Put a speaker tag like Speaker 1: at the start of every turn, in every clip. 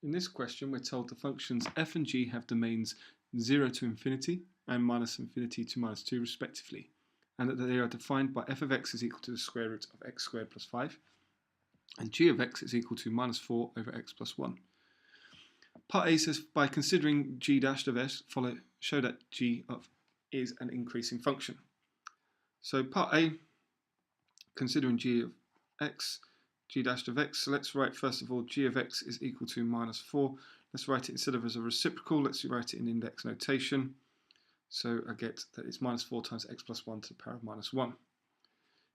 Speaker 1: In this question, we're told the functions f and g have domains 0 to infinity and minus infinity to minus 2 respectively, and that they are defined by f of x is equal to the square root of x squared plus 5, and g of x is equal to minus 4 over x plus 1. Part A says, by considering g dashed of s, show that g of is an increasing function. So part A, considering g of x, g dashed of x, so let's write first of all g of x is equal to minus 4. Let's write it instead of as a reciprocal, let's write it in index notation. So I get that it's minus 4 times x plus 1 to the power of minus 1.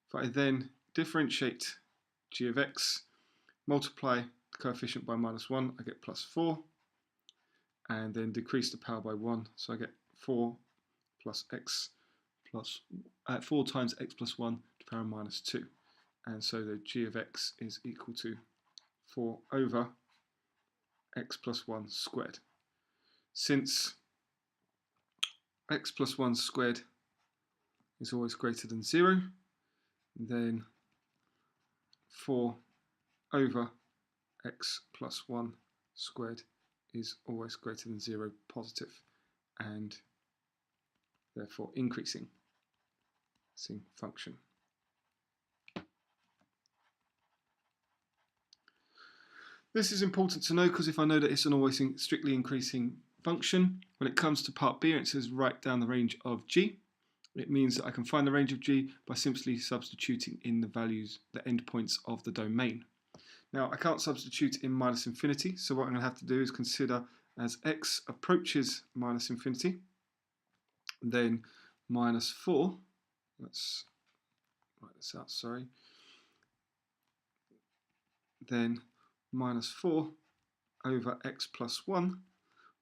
Speaker 1: If I then differentiate g of x, multiply the coefficient by minus 1, I get plus 4, and then decrease the power by 1, so I get 4 plus x plus 4 times x plus 1 to the power of minus 2. And so the g of x is equal to 4 over x plus 1 squared. Since x plus 1 squared is always greater than 0, then 4 over x plus 1 squared is always greater than 0, positive, and therefore increasing function. This is important to know because if I know that it's an always strictly increasing function, when it comes to part B and it says write down the range of g, it means that I can find the range of g by simply substituting in the values, the endpoints of the domain. Now I can't substitute in minus infinity, so what I'm going to have to do is consider as x approaches minus infinity, then minus 4, let's write this out, sorry, then minus 4 over x plus 1,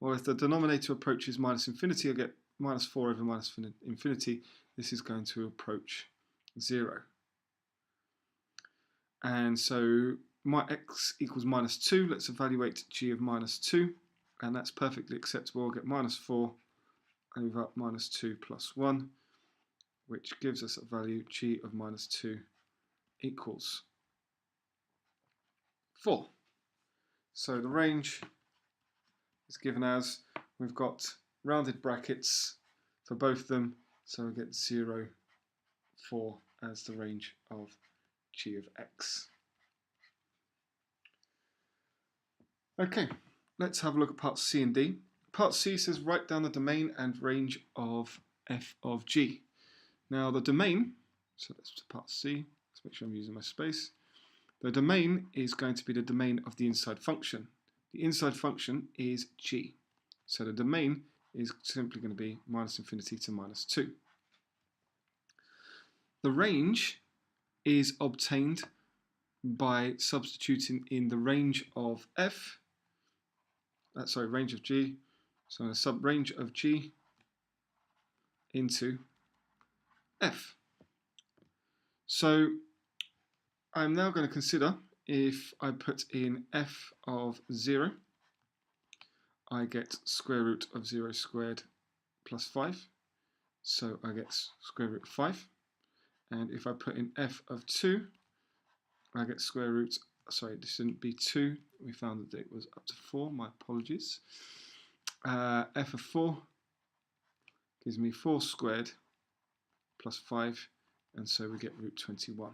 Speaker 1: or if the denominator approaches minus infinity, I get minus 4 over minus infinity. This is going to approach 0. And so my x equals minus 2. Let's evaluate g of minus 2, and that's perfectly acceptable. I'll get minus 4 over minus 2 plus 1, which gives us a value g of minus 2 equals 4. So the range is given as, we've got rounded brackets for both of them, so we get 0, 4 as the range of g of x. Okay, let's have a look at parts C and D. Part C says write down the domain and range of f of g. Now the domain, so that's part C, let's make sure I'm using my space. The domain is going to be the domain of the inside function. The inside function is g. So the domain is simply going to be minus infinity to minus 2. The range is obtained by substituting in the range of f, range of g, so I'm going to sub range of g into f. So I'm now going to consider if I put in f of 0, I get square root of 0 squared plus 5, so I get square root of 5. And if I put in f of 2, I get square root, sorry, this shouldn't be 2, we found that it was up to 4, my apologies. F of 4 gives me 4 squared plus 5, and so we get root 21.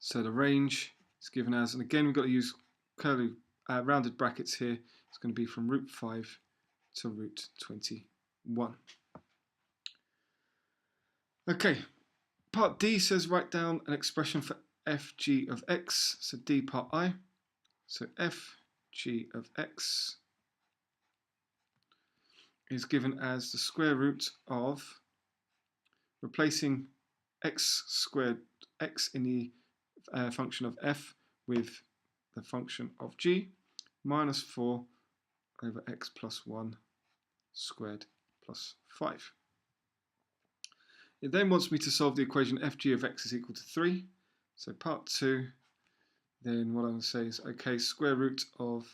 Speaker 1: So the range is given as, and again we've got to use curly rounded brackets here, it's going to be from root 5 to root 21. Okay, part D says write down an expression for fg of x, so D part I, so fg of x is given as the square root of, replacing x squared, x in the function of f with the function of g, minus 4 over x plus 1 squared plus 5. It then wants me to solve the equation fg of x is equal to 3. So part 2, then what I'm going to say is, okay, square root of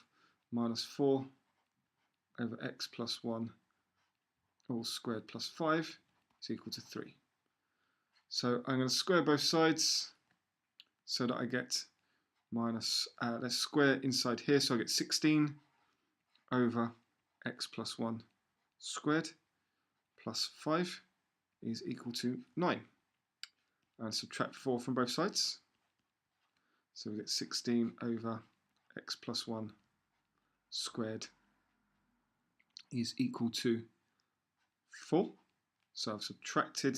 Speaker 1: minus 4 over x plus 1 all squared plus 5 is equal to 3. So I'm going to square both sides so that I get minus, let's square inside here, so I get 16 over x plus 1 squared plus 5 is equal to 9. And subtract 4 from both sides. So we get 16 over x plus 1 squared is equal to 4. So I've subtracted,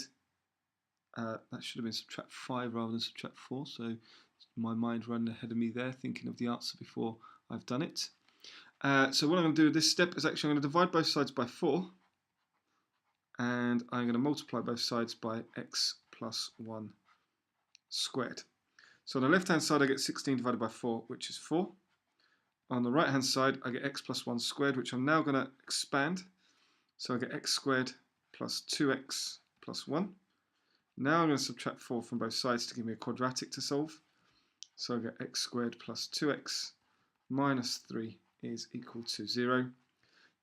Speaker 1: that should have been subtract 5 rather than subtract 4. So my mind running ahead of me there, thinking of the answer before I've done it. So what I'm going to do with this step is actually I'm going to divide both sides by 4. And I'm going to multiply both sides by x plus 1 squared. So on the left hand side I get 16 divided by 4, which is 4. On the right hand side I get x plus 1 squared, which I'm now going to expand. So I get x squared plus 2x plus 1. Now I'm going to subtract 4 from both sides to give me a quadratic to solve. So I get x squared plus 2x minus 3 is equal to 0.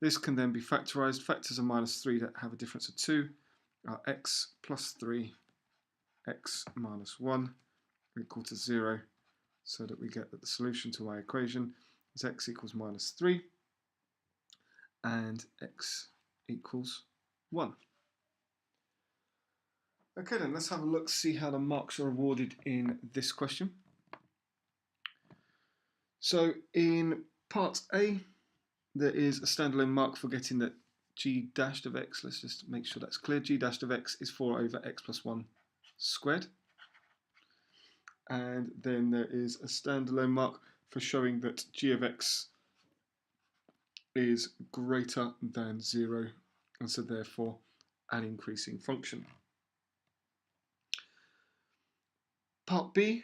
Speaker 1: This can then be factorised. Factors of minus 3 that have a difference of 2 are x plus 3, x minus 1 equal to 0, so that we get that the solution to my equation is x equals minus 3 and x equals 1. Okay then, let's have a look, see how the marks are awarded in this question. So in part A, there is a standalone mark for getting that g dashed of x. Let's just make sure that's clear. G dashed of x is 4 over x plus 1 squared. And then there is a standalone mark for showing that g of x is greater than 0, and so therefore an increasing function. Part B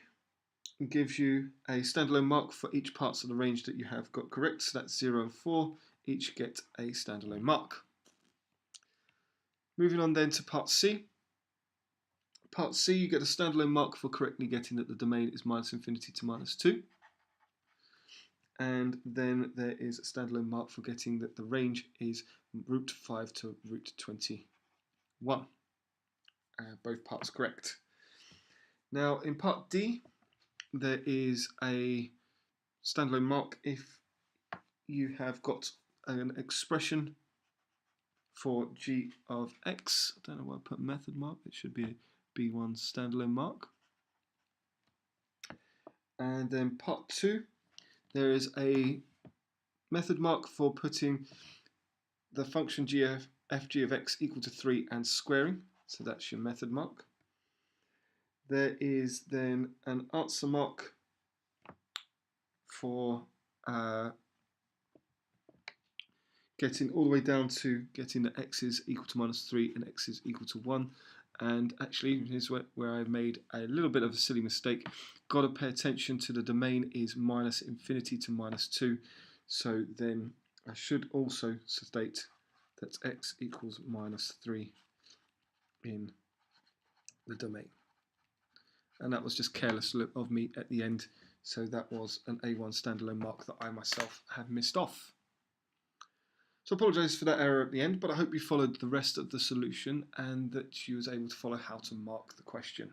Speaker 1: gives you a standalone mark for each parts of the range that you have got correct, so that's 0 and 4, each get a standalone mark. Moving on then to part C. Part C, you get a standalone mark for correctly getting that the domain is minus infinity to minus 2. And then there is a standalone mark for getting that the range is root 5 to root 21. Both parts correct. Now in part D, there is a standalone mark if you have got an expression for g of x. I don't know why I put method mark, it should be a B1 standalone mark. And then part 2, there is a method mark for putting the function fg of x equal to 3 and squaring, so that's your method mark. There is then an answer mark for getting all the way down to getting that x is equal to minus 3 and x is equal to 1. And actually, here's where I made a little bit of a silly mistake. Got to pay attention to the domain is minus infinity to minus 2. So then I should also state that x equals minus 3 in the domain. And that was just careless of me at the end. So that was an A1 standalone mark that I myself have missed off. So I apologise for that error at the end, but I hope you followed the rest of the solution and that you was able to follow how to mark the question.